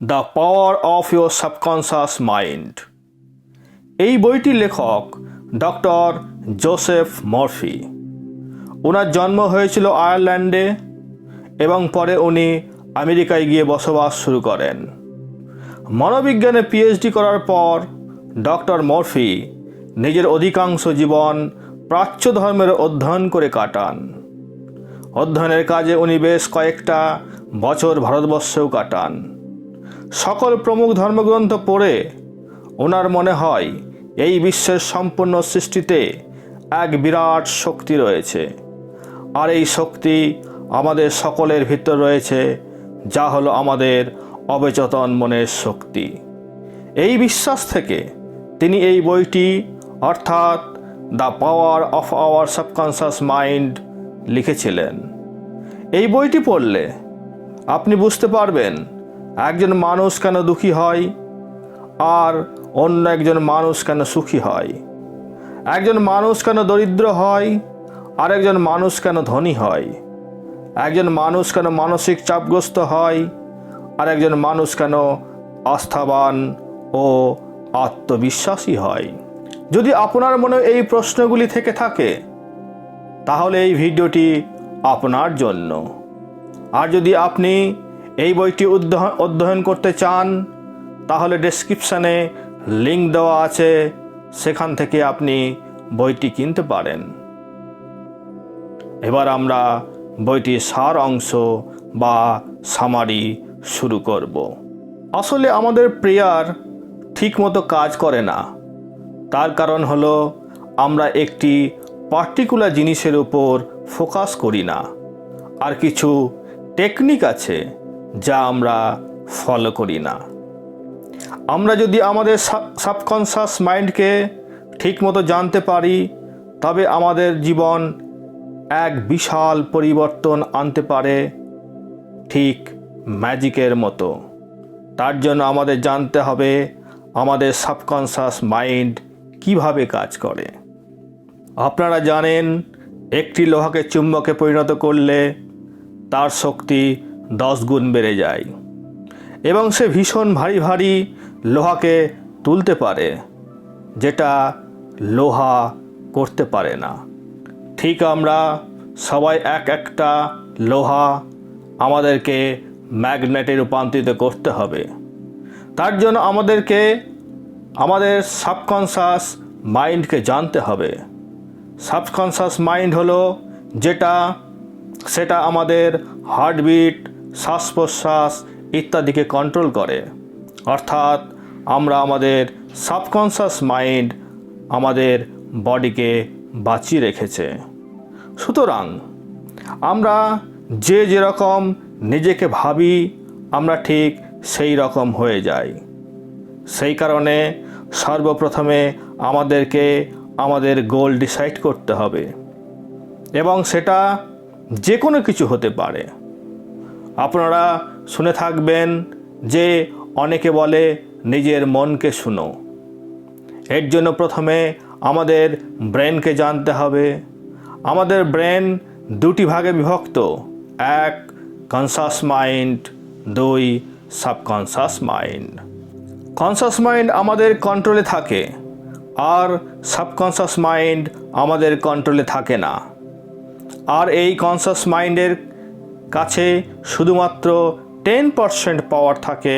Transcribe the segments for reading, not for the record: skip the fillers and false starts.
The power of your subconscious mind. এই বইটির লেখক ডক্টর জোসেফ মরফি। ওনার জন্ম হয়েছিল আয়ারল্যান্ডে এবং পরে উনি আমেরিকায় গিয়ে বসবাস শুরু করেন। মনোবিজ্ঞানে পিএইচডি করার পর ডক্টর মরফি নিজের অধিকাংশ জীবন প্রাচ্য ধর্মের অধ্যয়ন করে কাটান। অধ্যয়নের কাজে উনি বেশ কয়েকটা বছর ভারতবর্ষেও কাটান। সকল প্রমুখ ধর্মগ্রন্থ পড়ে ওনার মনে হয় এই বিশ্বের সম্পূর্ণ সৃষ্টিতে এক বিরাট শক্তি রয়েছে, আর এই শক্তি আমাদের সকলের ভিতর রয়েছে, যা হলো আমাদের অবচেতন মনের শক্তি। এই বিশ্বাস থেকে তিনি এই বইটি অর্থাৎ the power of our subconscious mind লিখেছিলেন। এই বইটি পড়লে আপনি বুঝতে পারবেন একজন মানুষ কেন দুঃখী হয় আর অন্য একজন মানুষ কেন সুখী হয়, একজন মানুষ কেন দরিদ্র হয় আর একজন মানুষ কেন ধনী হয়, একজন মানুষ কেন মানসিক চাপগ্রস্ত হয় আর একজন মানুষ কেন আস্থাবান ও আত্মবিশ্বাসী হয়। যদি আপনার মনে এই প্রশ্নগুলি থেকে থাকে তাহলে এই ভিডিওটি আপনার জন্য। আর যদি আপনি এই বইটি অধ্যয়ন করতে চান তাহলে ডেসক্রিপশানে লিঙ্ক দেওয়া আছে, সেখান থেকে আপনি বইটি কিনতে পারেন। এবার আমরা বইটির সার অংশ বা সামারি শুরু করব। আসলে আমাদের প্রেয়ার ঠিকমতো কাজ করে না, তার কারণ হলো আমরা একটি পার্টিকুলার জিনিসের উপর ফোকাস করি না, আর কিছু টেকনিক আছে যা আমরা ফলো করি না। আমরা যদি আমাদের সাবকনশাস মাইন্ডকে ঠিকমতো জানতে পারি তবে আমাদের জীবন এক বিশাল পরিবর্তন আনতে পারে, ঠিক ম্যাজিকের মতো। তার জন্য আমাদের জানতে হবে আমাদের সাবকনশাস মাইন্ড কিভাবে কাজ করে। আপনারা জানেন একটি লোহাকে চুম্বকে পরিণত করলে তার শক্তি 10 গুণ বেড়ে যায় এবং সে ভীষণ ভারী ভারী লোহাকে তুলতে পারে, যেটা লোহা করতে পারে না। ঠিক আমরা সবাই একটা লোহা, আমাদেরকে ম্যাগনেটে রূপান্তরিত করতে হবে। তার জন্য আমাদেরকে আমাদের সাবকনশাস মাইন্ডকে জানতে হবে। সাবকনশাস মাইন্ড হলো সেটা আমাদের হার্টবিট, শ্বাস প্রশ্বাস ইত্যাদিকে কন্ট্রোল করে। অর্থাৎ আমরা আমাদের সাবকনশাস মাইন্ড আমাদের বডিকে বাঁচিয়ে রেখেছে। সুতরাং আমরা যেরকম নিজেকে ভাবি আমরা ঠিক সেই রকম হয়ে যাই। সেই কারণে সর্বপ্রথমে আমাদেরকে আমাদের গোল ডিসাইড করতে হবে, এবং সেটা যে কোনো কিছু হতে পারে। আপনারা শুনে থাকবেন যে অনেকে বলে নিজের মনকে শুনো। এর জন্য প্রথমে আমাদের ব্রেনকে জানতে হবে। আমাদের ব্রেন দুটি ভাগে বিভক্ত, এক conscious mind, 2 subconscious mind. Conscious mind আমাদের কন্ট্রোলে থাকে আর সাবকনশাস মাইন্ড আমাদের কন্ট্রোলে থাকে না। আর এই কনশাস মাইন্ডের কাছে শুধুমাত্র 10% পাওয়ার থাকে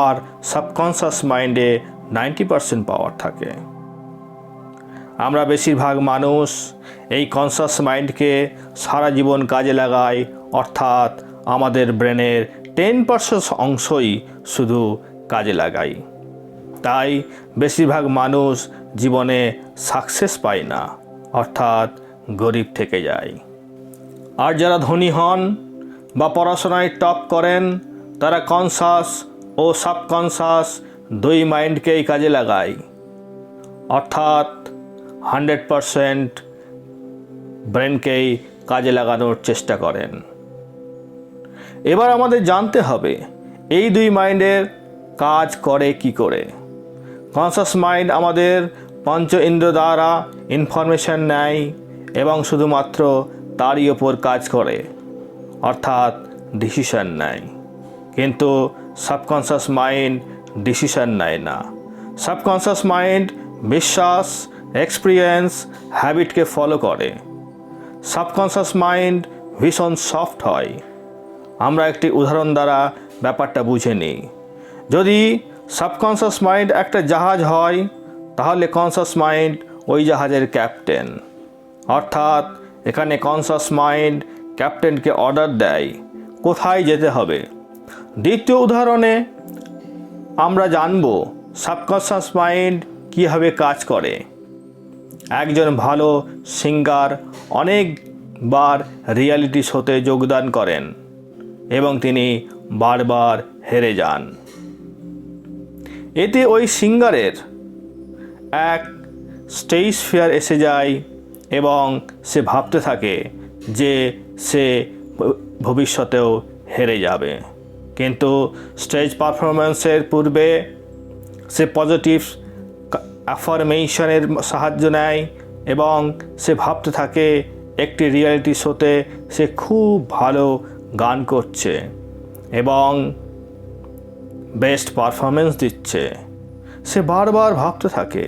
আর সাবকনশাস মাইন্ডে 90% পাওয়ার থাকে। আমরা বেশিরভাগ মানুষ এই কনশাস মাইন্ডকে সারা জীবন কাজে লাগাই, অর্থাৎ আমাদের ব্রেনের 10% অংশই শুধু কাজে লাগাই। তাই বেশিরভাগ মানুষ জীবনে সাকসেস পায় না, অর্থাৎ গরিব থেকে যায়। আর যারা ধনী হন বা পড়াশোনায় টপ করেন তারা কনশাস ও সাবকনশাস 2 মাইন্ডকেই কাজে লাগায়, অর্থাৎ 100% ব্রেনকেই কাজে লাগানোর চেষ্টা করেন। এবার আমাদের জানতে হবে এই 2 মাইন্ডের কাজ করে কি করে। কনশাস মাইন্ড আমাদের পঞ্চ ইন্দ্র দ্বারা ইনফরমেশন নেয় এবং শুধুমাত্র তারই ওপর কাজ করে, অর্থাৎ ডিসিশন নেয়। কিন্তু সাবকনশাস মাইন্ড ডিসিশন নেয় না। সাবকনশাস মাইন্ড বিশ্বাস, এক্সপিরিয়েন্স, হ্যাবিটকে ফলো করে। সাবকনশাস মাইন্ড ভীষণ সফট হয়। আমরা একটি উদাহরণ দ্বারা ব্যাপারটা বুঝে নিই। যদি সাবকনশাস মাইন্ড একটা জাহাজ হয়, তাহলে কনশাস মাইন্ড ওই জাহাজের ক্যাপ্টেন। অর্থাৎ এখানে কনশাস মাইন্ড ক্যাপ্টেনকে অর্ডার দেয় কোথায় যেতে হবে। দ্বিতীয় উদাহরণে আমরা জানব সাবকনশাস মাইন্ড কীভাবে কাজ করে। একজন ভালো সিঙ্গার অনেকবার রিয়েলিটি শোতে যোগদান করেন এবং তিনি বারবার হেরে যান। এতে ওই সিঙ্গারের এক স্টেজ ফিয়ার এসে যায় এবং সে ভাবতে থাকে যে সে ভবিষ্যতেও হেরে যাবে। কিন্তু স্টেজ পারফরম্যান্সের পূর্বে সে পজিটিভ অ্যাফার্মেশনের সাহায্য নেয় এবং সে ভাবতে থাকে একটি রিয়েলিটি শোতে সে খুব ভালো গান করছে এবং বেস্ট পারফরমেন্স দিচ্ছে। সে বারবার ভাবতে থাকে।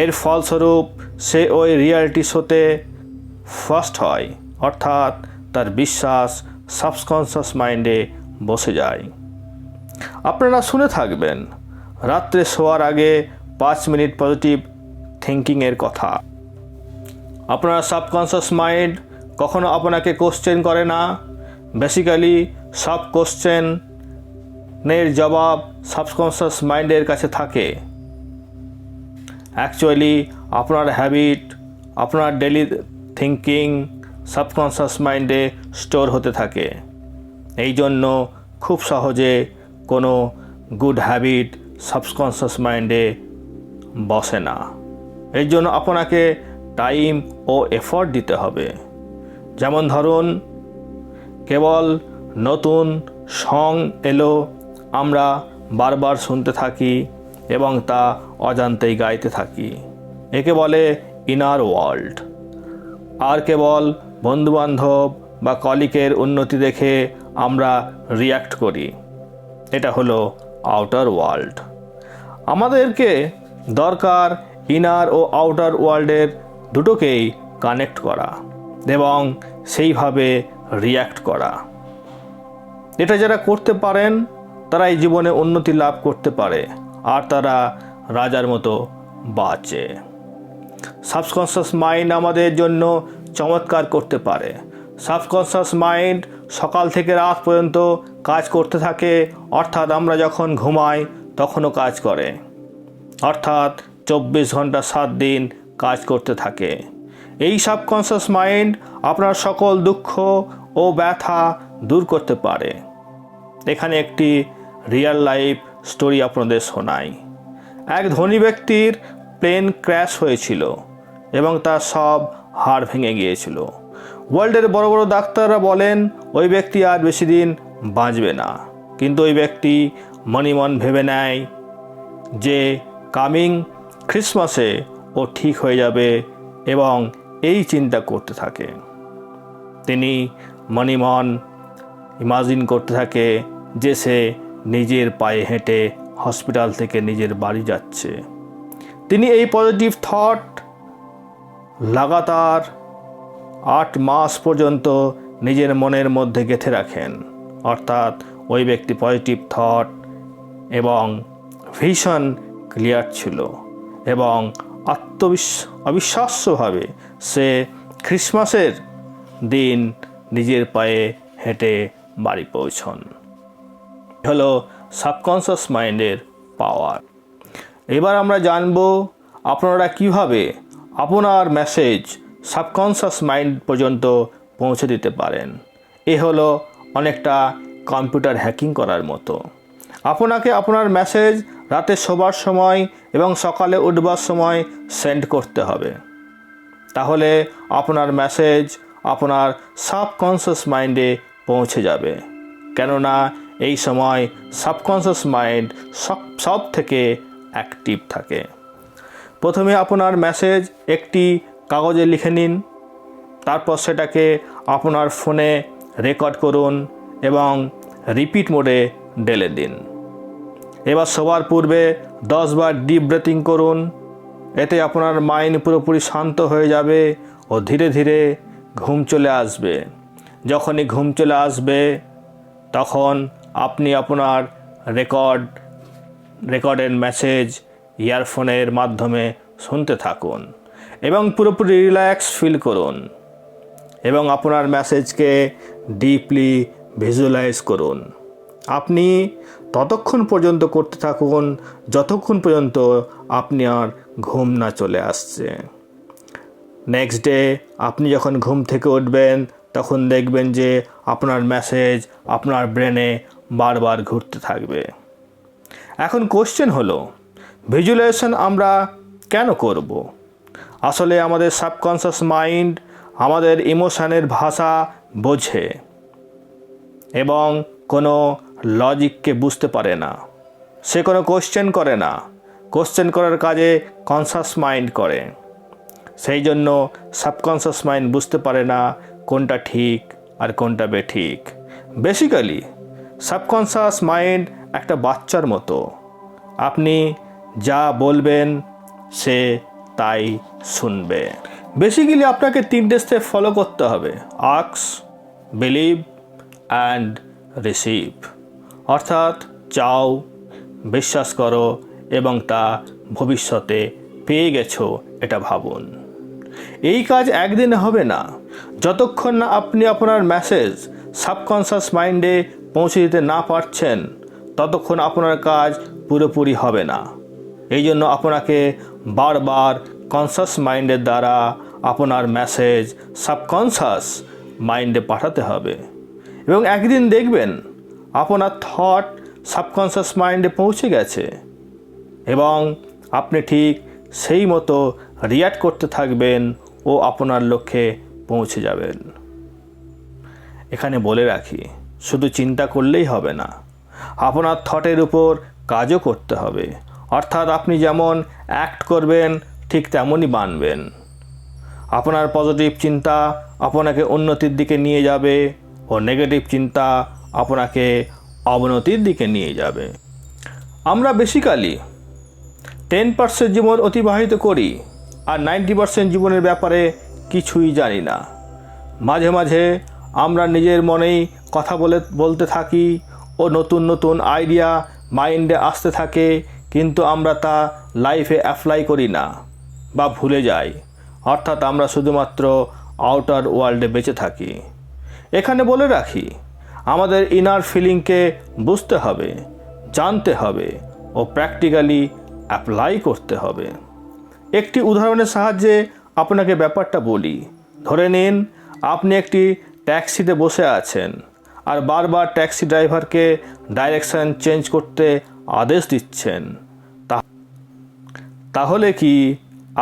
এর ফলস্বরূপ সে ওই রিয়েলিটি শোতে ফার্স্ট হয়, অর্থাৎ তার বিশ্বাস সাবকনশাস মাইন্ডে বসে যায়। আপনারা শুনে থাকবেন রাত্রে শোয়ার আগে 5 মিনিট পজিটিভ থিঙ্কিংয়ের কথা। আপনার সাবকনশাস মাইন্ড কখনো আপনাকে কোশ্চেন করে না। বেসিক্যালি সব কোশ্চেনের জবাব সাবকনশাস মাইন্ডের কাছে থাকে। অ্যাকচুয়ালি আপনার হ্যাবিট, আপনার ডেলি থিঙ্কিং সাবকনশাস মাইন্ডে স্টোর হতে থাকে। এই জন্য খুব সহজে কোনো গুড হ্যাবিট সাবকনশাস মাইন্ডে বসে না। এর জন্য আপনাকে টাইম ও এফোর্ট দিতে হবে। যেমন ধরুন, কেবল নতুন সং এলো আমরা বারবার শুনতে থাকি এবং তা অজান্তেই গাইতে থাকি। একে বলে ইনার ওয়ার্ল্ড। আর কেবল বন্ধুবান্ধব বা কলিগের উন্নতি দেখে আমরা রিয়্যাক্ট করি। এটা হলো আউটার ওয়ার্ল্ড। আমাদেরকে দরকার ইনার ও আউটার ওয়ার্ল্ডের দুটোকেই কানেক্ট করা এবং সেইভাবে রিয়্যাক্ট করা। এটা যারা করতে পারেন তারা এই জীবনে উন্নতি লাভ করতে পারে আর তারা রাজার মতো বাঁচে। সাবকনশাস মাইন্ড আমাদের জন্য চমৎকার করতে পারে। সাবকনশাস মাইন্ড সকাল থেকে রাত পর্যন্ত কাজ করতে থাকে, অর্থাৎ আমরা যখন ঘুমাই তখনও কাজ করে, অর্থাৎ 24 ঘন্টা 7 দিন কাজ করতে থাকে। এই সাবকনশাস মাইন্ড আপনার সকল দুঃখ ও ব্যথা দূর করতে পারে। এখানে একটি রিয়েল লাইফ স্টোরি আপনাদের শোনাই। এক ধনী ব্যক্তির প্লেন ক্র্যাশ হয়েছিল এবং তার সব হাড় ভেঙে গিয়েছিল। ওয়ার্ল্ডের বড় বড় ডাক্তাররা বলেন ওই ব্যক্তি আর বেশি দিন বাঁচবে না। কিন্তু ওই ব্যক্তি মন ভেবে নেয় যে কামিং ক্রিসমাসে ও ঠিক হয়ে যাবে এবং এই চিন্তা করতে থাকে। তিনি মন ইমাজিন করতে থাকে যে সে নিজের পায়ে হেঁটে হসপিটাল থেকে নিজের বাড়ি যাচ্ছে। তিনি এই পজিটিভ থট লাগাতার 8 মাস পর্যন্ত নিজের মনের মধ্যে গেঁথে রাখেন। অর্থাৎ ওই ব্যক্তি পজিটিভ থট এবং ভিশন ক্লিয়ার ছিল এবং অবিশ্বাস্যভাবে সে ক্রিসমাসের দিন নিজের পায়ে হেঁটে বাড়ি পৌঁছন। হলো সাবকনশাস মাইন্ডের পাওয়ার। এবার আমরা জানব আপনারা কিভাবে আপনার মেসেজ সাবকনশাস মাইন্ড পর্যন্ত পৌঁছে দিতে পারেন। এ হলো অনেকটা কম্পিউটার হ্যাকিং করার মতো। আপনাকে আপনার মেসেজ রাতে শোবার সময় এবং সকালে উঠবার সময় সেন্ড করতে হবে। তাহলে আপনার মেসেজ আপনার সাবকনশাস মাইন্ডে পৌঁছে যাবে। কেননা এই সময় সাবকনশাস মাইন্ড সব থেকে অ্যাক্টিভ থাকে। প্রথমে আপনার মেসেজ একটি কাগজে লিখে নিন, তারপর সেটাকে আপনার ফোনে রেকর্ড করুন এবং রিপিট মোডে ঢেলে দিন। এবার শোবার পূর্বে 10 বার ডিপ ব্রিথিং করুন। এতে আপনার মাইন্ড পুরোপুরি শান্ত হয়ে যাবে ও ধীরে ধীরে ঘুম চলে আসবে। যখনই ঘুম চলে আসবে তখন আপনি আপনার রেকর্ডের মেসেজ ইয়ারফোনের মাধ্যমে শুনতে থাকুন এবং পুরোপুরি রিল্যাক্স ফিল করুন এবং আপনার মেসেজকে ডিপলি ভিজুয়ালাইজ করুন। আপনি ততক্ষণ পর্যন্ত করতে থাকুন যতক্ষণ পর্যন্ত আপনার ঘুম না চলে আসছে। নেক্সট ডে আপনি যখন ঘুম থেকে উঠবেন তখন দেখবেন যে আপনার মেসেজ আপনার ব্রেনে বারবার ঘুরতে থাকবে। এখন কোশ্চেন হলো, ভিজুয়ালাইজেশন আমরা কেন করব? আসলে আমাদের সাবকনশাস মাইন্ড আমাদের ইমোশনের ভাষা বোঝে এবং কোনো লজিককে বুঝতে পারে না। সে কোনো কোশ্চেন করে না। কোশ্চেন করার কাজে কনশাস মাইন্ড করে। সেই জন্য সাবকনশাস মাইন্ড বুঝতে পারে না কোনটা ঠিক আর কোনটা বেঠিক। বেসিক্যালি সাবকনশাস মাইন্ড একটা বাচ্চার মতো। আপনি যা বলবেন সে তাই শুনবে। বেসিক্যালি আপনাকে 3টে স্টেপ ফলো করতে হবে: আস্ক, বিলিভ অ্যান্ড রিসিভ। অর্থাৎ চাও, বিশ্বাস করো এবং তা ভবিষ্যতে পেয়ে গেছো এটা ভাবুন। এই কাজ একদিনে হবে না। যতক্ষণ না আপনি আপনার মেসেজ সাবকনশাস মাইন্ডে পৌঁছে দিতে না পারছেন ততক্ষণ আপনার কাজ পুরোপুরি হবে না। এই জন্য আপনাকে বারবার কনশাস মাইন্ডের দ্বারা আপনার মেসেজ সাবকনশাস মাইন্ডে পাঠাতে হবে এবং একদিন দেখবেন আপনার থট সাবকনশাস মাইন্ডে পৌঁছে গেছে এবং আপনি ঠিক সেই মতো রিঅ্যাক্ট করতে থাকবেন ও আপনার লক্ষ্যে পৌঁছে যাবেন। এখানে বলে রাখি, শুধু চিন্তা করলেই হবে না, আপনার থটের উপর কাজও করতে হবে। অর্থাৎ আপনি যেমন অ্যাক্ট করবেন ঠিক তেমনই বানবেন। আপনার পজিটিভ চিন্তা আপনাকে উন্নতির দিকে নিয়ে যাবে ও নেগেটিভ চিন্তা আপনাকে অবনতির দিকে নিয়ে যাবে। আমরা বেসিক্যালি 10% জীবন অতিবাহিত করি আর 90% জীবনের ব্যাপারে কিছুই জানি না। মাঝে মাঝে আমরা নিজের মনেই কথা বলতে থাকি ও নতুন নতুন আইডিয়া মাইন্ডে আসতে থাকে, কিন্তু আমরা তা লাইফে অ্যাপ্লাই করি না বা ভুলে যাই। অর্থাৎ আমরা শুধুমাত্র আউটার ওয়ার্ল্ডে বেঁচে থাকি। এখানে বলে রাখি, আমাদের ইনার ফিলিংকে বুঝতে হবে, জানতে হবে ও প্র্যাকটিক্যালি অ্যাপ্লাই করতে হবে। একটি উদাহরণের সাহায্যে আপনাকে ব্যাপারটা বলি। ধরে নিন আপনি একটি ট্যাক্সিতে বসে আছেন আর বারবার ট্যাক্সি ড্রাইভারকে ডাইরেকশন চেঞ্জ করতে আদেশ দিচ্ছেন। তাহলে কি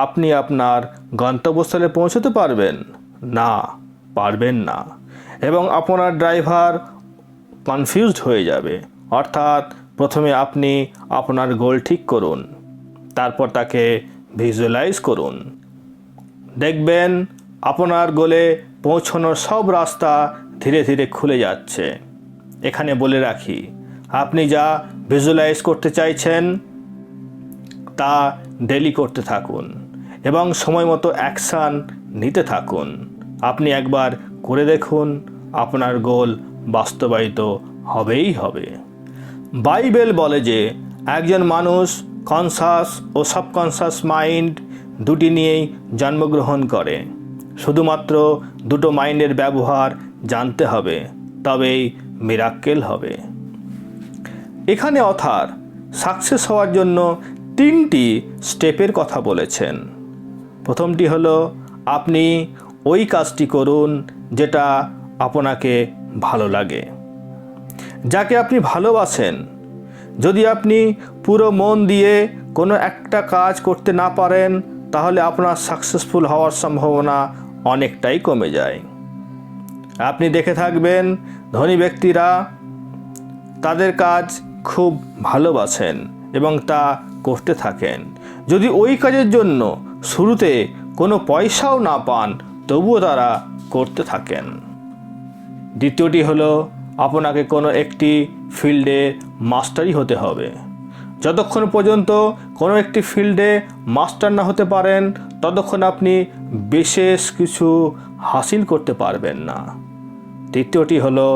আপনি আপনার গন্তব্যস্থলে পৌঁছতে পারবেন? না, পারবেন না। এবং আপনার ড্রাইভার কনফিউজড হয়ে যাবে। অর্থাৎ প্রথমে আপনি আপনার গোল ঠিক করুন, তারপর তাকে ভিজুয়ালাইজ করুন। দেখবেন আপনার গোলে পৌঁছানোর সব রাস্তা ধীরে ধীরে খুলে যাচ্ছে। এখানে বলে রাখি, আপনি যা ভিজুয়ালাইজ করতে চাইছেন তা ডেলি করতে থাকুন এবং সময় মতো অ্যাকশান নিতে থাকুন। আপনি একবার করে দেখুন, আপনার গোল বাস্তবায়িত হবেই হবে। বাইবেল বলে যে একজন মানুষ কনশাস ও সাবকনশাস মাইন্ড দুটি নিয়েই জন্মগ্রহণ করে। শুধুমাত্র দুটো মাইন্ডের ব্যবহার জানতে হবে, তবেই মিরাক্কেল হবে। এখানে অথর সাকসেস হওয়ার জন্য 3টি স্টেপের কথা বলেছেন। প্রথমটি হলো, আপনি ওই কাজটি করুন যেটা আপনাকে ভালো লাগে, যাকে আপনি ভালোবাসেন। যদি আপনি পুরো মন দিয়ে কোনো একটা কাজ করতে না পারেন তাহলে আপনার সাকসেসফুল হওয়ার সম্ভাবনা অনেকটাই কমে যায়। আপনি দেখে থাকবেন ধনী ব্যক্তিরা তাদের কাজ খুব ভালোবাসেন এবং তা করতে থাকেন। যদি ওই কাজের জন্য শুরুতে কোনো পয়সাও না পান তবুও তারা করতে থাকেন। দ্বিতীয়টি হলো, আপনাকে কোনো একটি ফিল্ডে মাস্টারই হতে হবে। যতক্ষণ পর্যন্ত কোনো একটি ফিল্ডে মাস্টার না হতে পারেন ততক্ষণ আপনি বিশেষ কিছু হাসিল করতে পারবেন না। তৃতীয়টি হলো,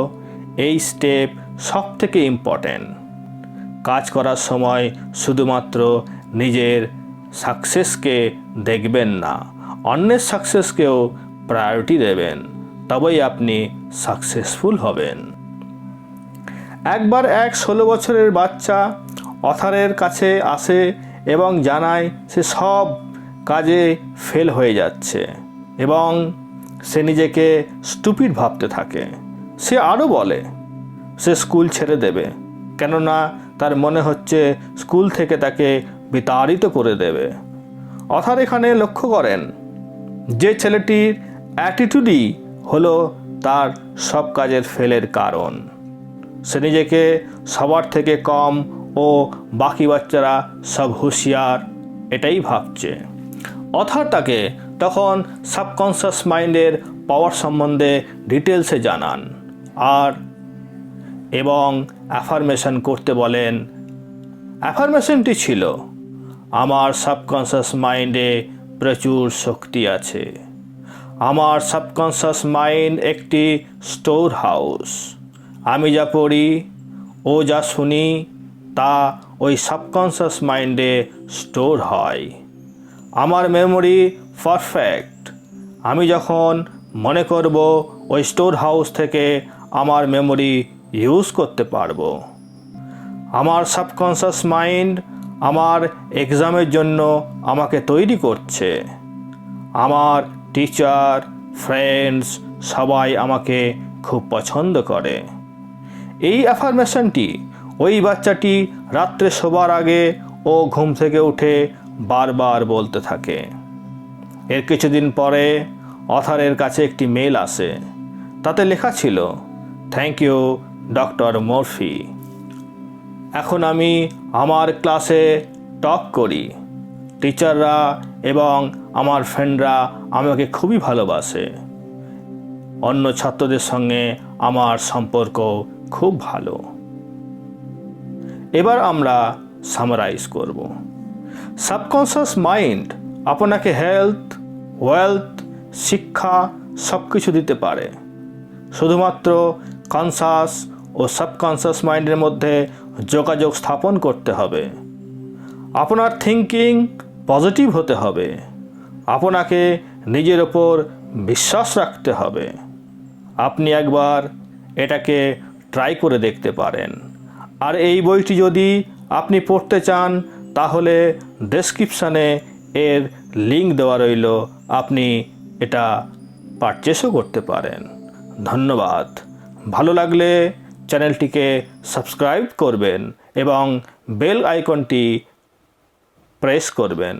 এই স্টেপ সব থেকে ইম্পর্ট্যান্ট। কাজ করার সময় শুধুমাত্র নিজের সাকসেসকে দেখবেন না, অন্যের সাকসেসকেও প্রায়োরিটি দেবেন, তবেই আপনি সাকসেসফুল হবেন। একবার এক 16 বছরের বাচ্চা অথারের কাছে আসে এবং জানায় সে সব কাজে ফেল হয়ে যাচ্ছে এবং সে নিজেকে স্টুপিড ভাবতে থাকে। সে আরও বলে সে স্কুল ছেড়ে দেবে, কেননা তার মনে হচ্ছে স্কুল থেকে তাকে বিতাড়িত করে দেবে। অথার এখানে লক্ষ্য করেন যে ছেলেটির অ্যাটিটিউডই হলো তার সব কাজের ফেলের কারণ। সে নিজেকে সবার থেকে কম ও বাকি বাচ্চারা সব হুঁশিয়ার, এটাই ভাবছে। অথার তাকে তখন সাবকনশাস মাইন্ডের পাওয়ার সম্বন্ধে ডিটেলসে জানান এবং অ্যাফার্মেশন করতে বলেন। অ্যাফার্মেশনটি ছিল, আমার সাবকনশাস মাইন্ডে প্রচুর শক্তি আছে। আমার সাবকনশাস মাইন্ড একটি স্টোর হাউস। আমি যা পড়ি ও যা শুনি তা ওই সাবকনশাস মাইন্ডে স্টোর হয়। আমার মেমোরি পারফেক্ট। আমি যখন মনে করব ওই স্টোর হাউস থেকে আমার মেমোরি ইউজ করতে পারবো। আমার সাবকনশাস মাইন্ড আমার এক্সামের জন্য আমাকে তৈরি করছে। আমার টিচার, ফ্রেন্ডস সবাই আমাকে খুব পছন্দ করে। এই অ্যাফার্মেশনটি ওই বাচ্চাটি রাত্রে শোবার আগে ও ঘুম থেকে উঠে বারবার বলতে থাকে। এর কিছুদিন পরে অথারের কাছে একটি মেল আসে। তাতে লেখা ছিল, থ্যাংক ইউ ডক্টর মরফি। এখন আমি আমার ক্লাসে টপ করি। টিচাররা এবং আমার ফ্রেন্ডরা আমাকে খুবই ভালোবাসে। অন্য ছাত্রদের সঙ্গে আমার সম্পর্ক খুব ভালো। এবার আমরা সামারাইজ করব। সাবকনশাস মাইন্ড আপনাকে হেলথ, ওয়েলথ, শিক্ষা সব কিছু দিতে পারে। শুধুমাত্র কনশাস ও সাবকনশাস মাইন্ডের মধ্যে যোগাযোগ স্থাপন করতে হবে। আপনার থিঙ্কিং পজিটিভ হতে হবে। আপনাকে নিজের ওপর বিশ্বাস রাখতে হবে। আপনি একবার এটাকে ট্রাই করে দেখতে পারেন। আর এই বইটি যদি আপনি পড়তে চান তাহলে ডেসক্রিপশানে এর লিঙ্ক দেওয়া রইল, আপনি এটা পারচেসও করতে পারেন। ধন্যবাদ। ভালো লাগলে চ্যানেলটিকে সাবস্ক্রাইব করবেন এবং বেল আইকনটি প্রেস করবেন।